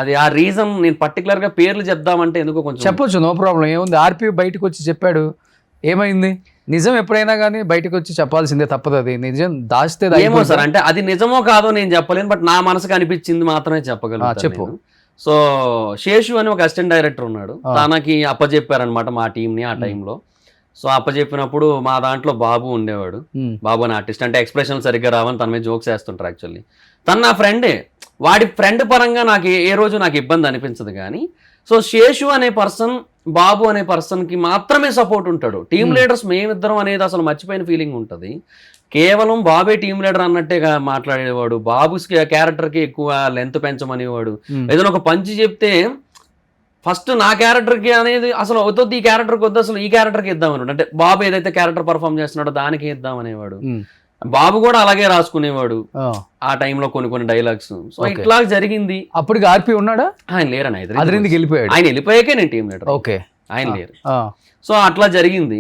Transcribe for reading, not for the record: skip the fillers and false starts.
అది ఆ రీజన్ నేను పర్టికులర్ గా పేర్లు చెప్దామంటే ఎందుకో కొంచెం చెప్పొచ్చు, నో ప్రాబ్లం, ఏముంది. ఆర్పి బయటకు వచ్చి చెప్పాడు, ఏమైంది? నిజం ఎప్పుడైనా కానీ బయటకు వచ్చి చెప్పాల్సిందే, తప్పదు. అది నిజం దాచితే ఏమో సార్, అంటే అది నిజమో కాదో నేను చెప్పలేను, బట్ నా మనసుకు అనిపించింది మాత్రమే చెప్పగలను. చెప్పు. సో శేషు అని ఒక అసిస్టెంట్ డైరెక్టర్ ఉన్నాడు, తనకి అప్పచెప్పారనమాట మా టీంని ఆ టైంలో. సో అప్పచెప్పినప్పుడు మా దాంట్లో బాబు ఉండేవాడు, బాబు అని ఆర్టిస్ట్. అంటే ఎక్స్ప్రెషన్ సరిగ్గా రావని తన మీద జోక్స్ వేస్తుంటారు. యాక్చువల్లీ తను నా ఫ్రెండే, వాడి ఫ్రెండ్ పరంగా నాకు ఏ రోజు నాకు ఇబ్బంది అనిపించదు. కానీ సో శేషు అనే పర్సన్, బాబు అనే పర్సన్కి మాత్రమే సపోర్ట్ ఉంటాడు. టీమ్ లీడర్స్ మేమిద్దరం అనేది అసలు మర్చిపోయిన ఫీలింగ్ ఉంటుంది. కేవలం బాబే టీమ్ లీడర్ అన్నట్టే మాట్లాడేవాడు. బాబు క్యారెక్టర్కి ఎక్కువ లెంత్ పెంచమనేవాడు. ఏదైనా ఒక పంచి చెప్తే ఫస్ట్ నా క్యారెక్టర్కి అనేది అసలు అవుతుంది, ఈ క్యారెక్టర్కి వద్దు, అసలు ఈ క్యారెక్టర్కి ఇద్దామని. అంటే బాబు ఏదైతే క్యారెక్టర్ పర్ఫామ్ చేస్తున్నాడో దానికి ఇద్దామనేవాడు. బాబు కూడా అలాగే రాసుకునేవాడు ఆ టైంలో కొన్ని డైలాగ్స్. సో ఇట్లా జరిగింది. అప్పటికి ఆర్పి ఉన్నాడా? ఆయన లేరని వెళ్ళిపోయాడు. ఆయన వెళ్ళిపోయాకే నేను టీమ్ లీడర్. ఓకే, ఆయన లేరు. సో అట్లా జరిగింది.